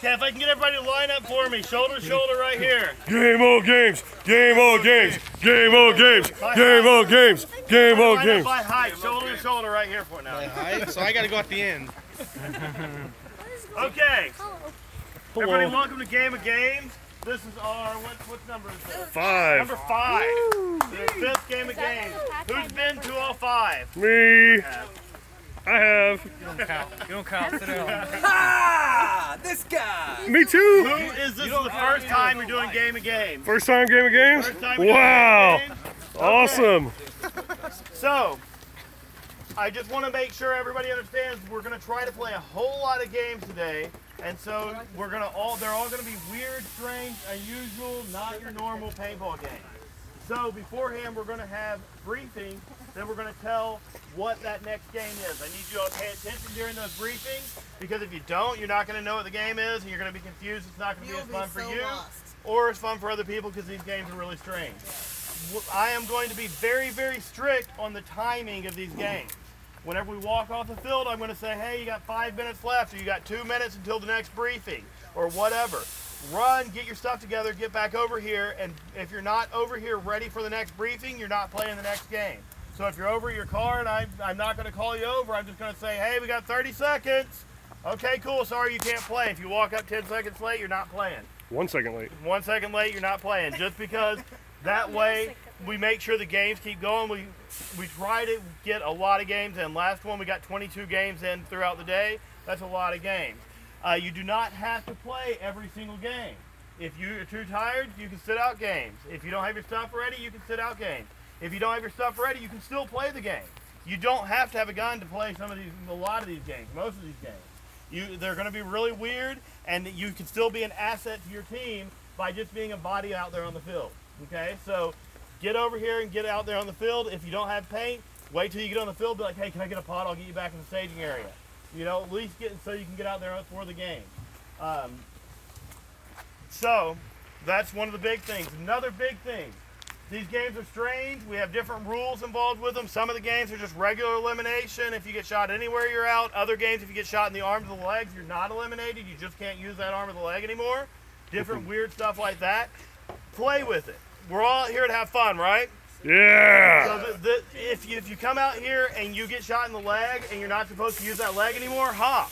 Okay, if I can get everybody to line up for me, shoulder to shoulder right here. Game on games, game on games, game on games, game on games, game on games. By height, shoulder to shoulder right here for now. By height? So I gotta go at the end. Okay. Everybody, welcome to Game of Games. This is our, what number is this? 5. Number 5. The 5th Game of Games. Who's been to all 5? Me. I have. You don't count. You don't count. Sit down. Ha! This guy! Me too. Who is this the first time you're doing Game of Games? First time Game of Games? First time Wow. Game of Games? Awesome. So, I just want to make sure everybody understands we're going to try to play a whole lot of games today. And so they're all going to be weird, strange, unusual, not your normal paintball games. So beforehand, we're going to have briefings. Then we're going to tell what that next game is. I need you all to pay attention during those briefings, because if you don't, you're not going to know what the game is, and you're going to be confused. It's not going to be as fun for you or as fun for other people, because these games are really strange. I am going to be very, very strict on the timing of these games. Whenever we walk off the field, I'm going to say, hey, you got 5 minutes left, or you got 2 minutes until the next briefing, or whatever. Run, get your stuff together, get back over here, and if you're not over here ready for the next briefing, you're not playing the next game. So if you're over at your car and I'm not going to call you over, I'm just going to say, hey, we got 30 seconds. Okay, cool, sorry you can't play. If you walk up 10 seconds late, you're not playing. 1 second late. 1 second late, you're not playing. Just because that way we make sure the games keep going. We try to get a lot of games in. Last one we got 22 games in throughout the day. That's a lot of games. You do not have to play every single game. If you're too tired, you can sit out games. If you don't have your stuff ready, you can sit out games. If you don't have your stuff ready, you can still play the game. You don't have to have a gun to play a lot of these games, most of these games. They're going to be really weird, and you can still be an asset to your team by just being a body out there on the field. Okay, so get over here and get out there on the field. If you don't have paint, wait till you get on the field. Be like, hey, can I get a pot? I'll get you back in the staging area. You know, at least so you can get out there for the game. So that's one of the big things. Another big thing, these games are strange. We have different rules involved with them. Some of the games are just regular elimination. If you get shot anywhere, you're out. Other games, if you get shot in the arms or the legs, you're not eliminated. You just can't use that arm or the leg anymore. Different weird stuff like that. Play with it. We're all here to have fun, right? Yeah. So if you come out here and you get shot in the leg and you're not supposed to use that leg anymore, hop.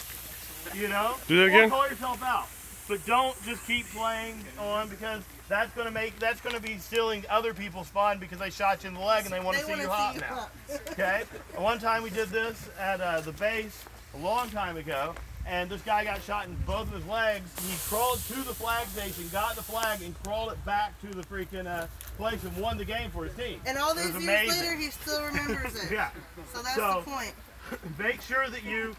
You know? Do that again? Or call yourself out. But don't just keep playing on, because that's gonna be stealing other people's fun, because they shot you in the leg and they want to see you hop now. Okay? One time we did this at the base a long time ago, and this guy got shot in both of his legs. He crawled to the flag station, got the flag, and crawled it back to the freaking place and won the game for his team. And all these years later, he still remembers it. Yeah. So that's the point. Make sure that you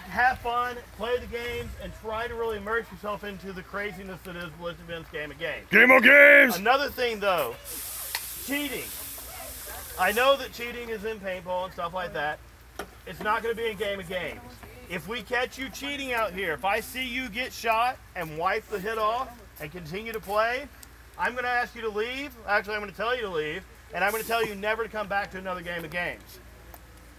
have fun, play the games, and try to really immerse yourself into the craziness that is Blizzard Ben's Game of Games. Game of Games! Another thing, though, cheating. I know that cheating is in paintball and stuff like that. It's not going to be in Game of Games. If we catch you cheating out here, if I see you get shot and wipe the hit off and continue to play, I'm going to ask you to leave. Actually, I'm going to tell you to leave, and I'm going to tell you never to come back to another Game of Games.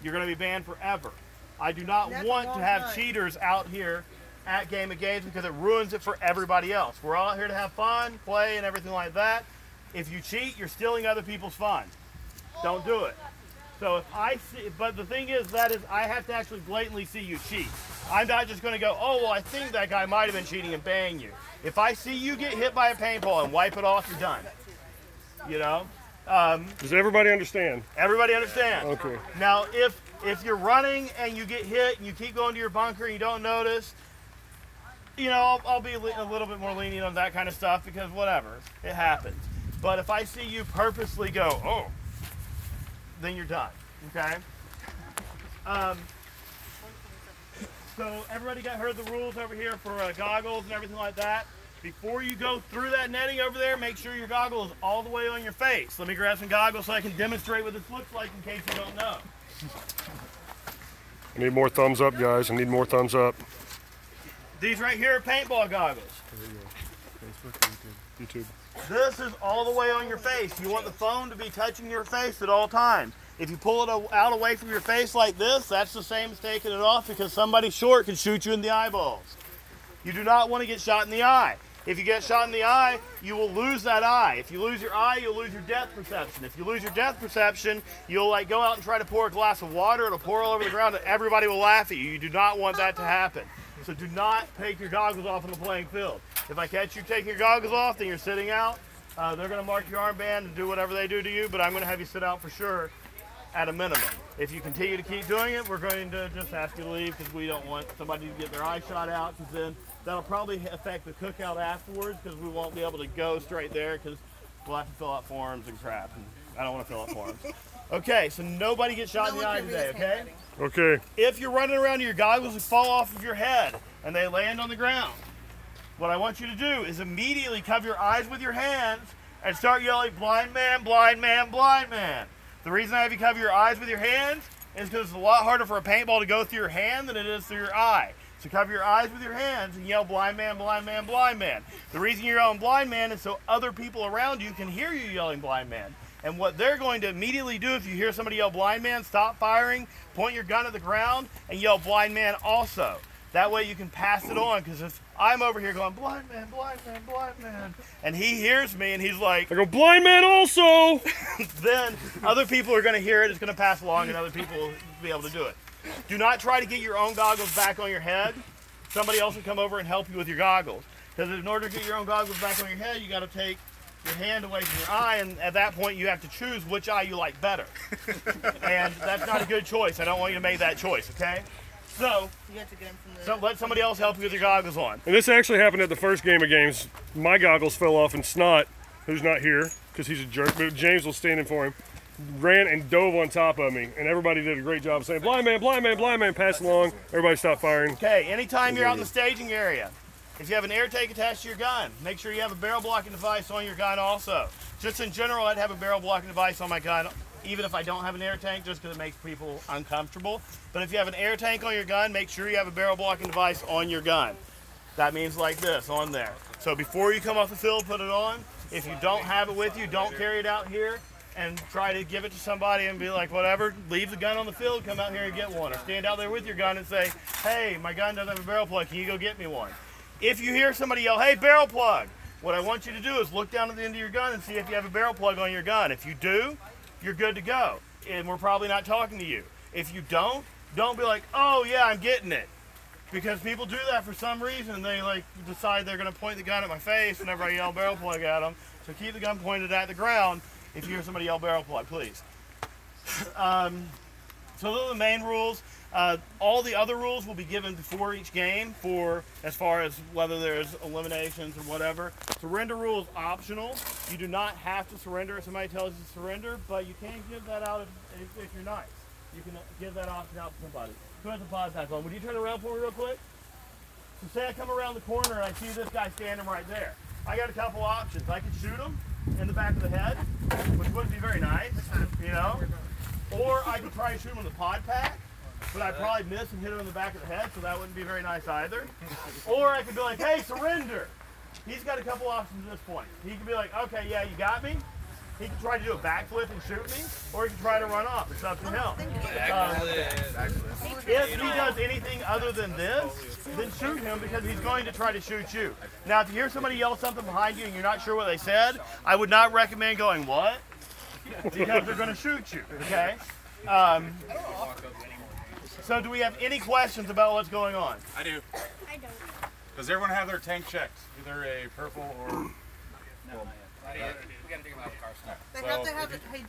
You're going to be banned forever. I do not want to have cheaters out here at Game of Games, because it ruins it for everybody else. We're all here to have fun, play, and everything like that. If you cheat, you're stealing other people's fun. Don't do it. So if I see, but the thing is, I have to actually blatantly see you cheat. I'm not just going to go, oh, well, I think that guy might have been cheating and ban you. If I see you get hit by a paintball and wipe it off, you're done. You know? Does everybody understand? Everybody understands. Okay. Now, if you're running and you get hit and you keep going to your bunker and you don't notice, you know, I'll be a little bit more lenient on that kind of stuff, because whatever, it happens. But if I see you purposely go, oh, then you're done, okay? So everybody heard the rules over here for goggles and everything like that. Before you go through that netting over there, make sure your goggle is all the way on your face. Let me grab some goggles so I can demonstrate what this looks like in case you don't know. I need more thumbs up, guys. I need more thumbs up. These right here are paintball goggles. Facebook, YouTube. This is all the way on your face. You want the phone to be touching your face at all times. If you pull it out away from your face like this, that's the same as taking it off, because somebody short can shoot you in the eyeballs. You do not want to get shot in the eye. If you get shot in the eye, you will lose that eye. If you lose your eye, you'll lose your depth perception. If you lose your depth perception, you'll like go out and try to pour a glass of water. It'll pour all over the ground and everybody will laugh at you. You do not want that to happen. So do not take your goggles off on the playing field. If I catch you taking your goggles off, then you're sitting out. They're going to mark your armband and do whatever they do to you, but I'm going to have you sit out for sure at a minimum. If you continue to keep doing it, we're going to just ask you to leave because we don't want somebody to get their eye shot out, because then that'll probably affect the cookout afterwards, because we won't be able to go straight there because we'll have to fill out forms and crap. And I don't want to fill out forms. Okay, so nobody gets shot in the eye today, okay? Okay. If you're running around and your goggles fall off of your head and they land on the ground, what I want you to do is immediately cover your eyes with your hands and start yelling, blind man, blind man, blind man. The reason I have you cover your eyes with your hands is because it's a lot harder for a paintball to go through your hand than it is through your eye. So cover your eyes with your hands and yell, blind man, blind man, blind man. The reason you're yelling blind man is so other people around you can hear you yelling blind man. And what they're going to immediately do if you hear somebody yell blind man, stop firing, point your gun at the ground, and yell blind man also. That way you can pass it on, because if I'm over here going, blind man, blind man, blind man, and he hears me and he's like, I go, blind man also! then other people are going to hear it, it's going to pass along, and other people will be able to do it. Do not try to get your own goggles back on your head. Somebody else will come over and help you with your goggles. Because in order to get your own goggles back on your head, you got to take your hand away from your eye, and at that point you have to choose which eye you like better. And that's not a good choice. I don't want you to make that choice, okay? So, You have to get him from the let somebody else help you with your goggles on. And this actually happened at the first game of games. My goggles fell off, and Snot, who's not here because he's a jerk, but James was standing for him, ran and dove on top of me, and everybody did a great job saying, blind man, blind man, blind man, pass along. Everybody stopped firing. Okay, anytime you're out in the staging area, if you have an air tank attached to your gun, make sure you have a barrel blocking device on your gun also. Just in general, I'd have a barrel blocking device on my gun, even if I don't have an air tank, just because it makes people uncomfortable. But if you have an air tank on your gun, make sure you have a barrel blocking device on your gun. That means like this, on there. So before you come off the field, put it on. If you don't have it with you, don't carry it out here and try to give it to somebody and be like, whatever, leave the gun on the field, come out here and get one. Or stand out there with your gun and say, hey, my gun doesn't have a barrel plug, can you go get me one? If you hear somebody yell, hey, barrel plug, what I want you to do is look down at the end of your gun and see if you have a barrel plug on your gun. If you do, you're good to go, and we're probably not talking to you. If you don't be like, oh yeah, I'm getting it. Because people do that for some reason. They like decide they're gonna point the gun at my face whenever I yell barrel plug at them. So keep the gun pointed at the ground if you hear somebody yell barrel plug, please. So those are the main rules. All the other rules will be given before each game for as far as whether there's eliminations or whatever. Surrender rule is optional. You do not have to surrender if somebody tells you to surrender, but you can give that out if you're nice. You can give that option out to somebody. Who has the pod pack on? Would you turn around for me real quick? So say I come around the corner and I see this guy standing right there. I got a couple options. I could shoot him in the back of the head, which wouldn't be very nice, you know? Or I could try to shoot him in the pod pack, but I'd probably miss and hit him in the back of the head, so that wouldn't be very nice either. Or I could be like, hey, surrender. He's got a couple options at this point. He could be like, okay, yeah, you got me. He could try to do a backflip and shoot me, or he could try to run off. It's up to him. If he does anything other than this, then shoot him, because he's going to try to shoot you. Now, if you hear somebody yell something behind you and you're not sure what they said, I would not recommend going, what? Because they're going to shoot you, okay? So do we have any questions about what's going on? I do. I don't. Does everyone have their tank checked? Either a purple or... No, we gotta think about cars now. They have to have, hey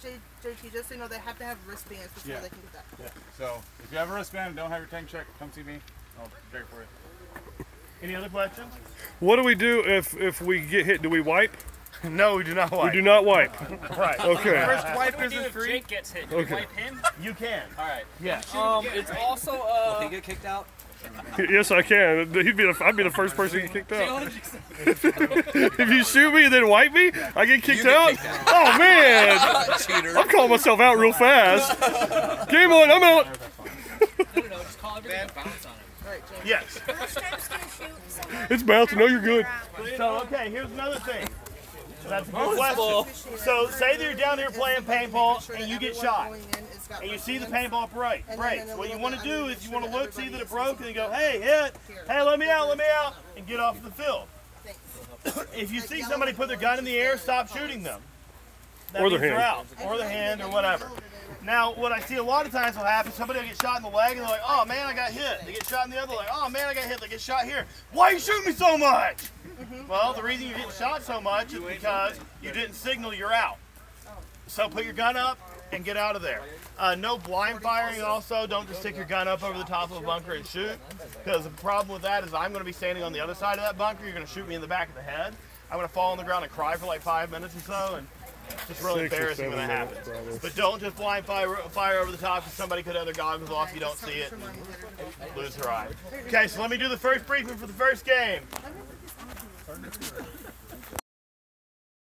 JT, just so you know, they have to have wristbands before they can do that. Yeah. So if you have a wristband and don't have your tank checked, come see me. I'll check it for you. Any other questions? What do we do if we get hit? Do we wipe? No, we do not wipe. We do not wipe. Right. Okay. First wipe is free. Jake gets hit. Do Okay. we wipe him? You can. All right. Yeah. It's also Will he get kicked out? Yes, I can. I'd be the first person to get kicked out. If you shoot me and then wipe me, I get kicked out? Oh, man. Cheater. I'm calling myself out real fast. Game on, I'm out. no, just call everything and bounce on him. Right, James. Yes. First time's gonna shoot someone. It's bouncing. No, you're good. So, okay, here's another thing. That's a good question. So, say that you're down here playing paintball and you get shot. And you see the paintball breaks. What you want to do is you want to look, see that it broke, and you go, hey, hit. Hey, let me out, and and get off the field. If you see somebody put their gun in the air, stop shooting them. That Or their means they're hand. out. Or their hand or whatever. Now, what I see a lot of times will happen, somebody will get shot in the leg and they're like, oh man, I got hit. They get shot in the other leg, oh man, I got hit. They get shot here. Why are you shooting me so much? Well, the reason you're getting shot so much is because you didn't signal you're out. So put your gun up and get out of there. No blind firing also. Don't just stick your gun up over the top of a bunker and shoot. Because the problem with that is I'm going to be standing on the other side of that bunker. You're going to shoot me in the back of the head. I'm going to fall on the ground and cry for like 5 minutes or so. And it's just really 6 or embarrassing 7 when that minutes, happens. probably. But don't just blind fire over the top because somebody could have their goggles off. You don't see it and lose their eye. Okay, so let me do the first briefing for the first game.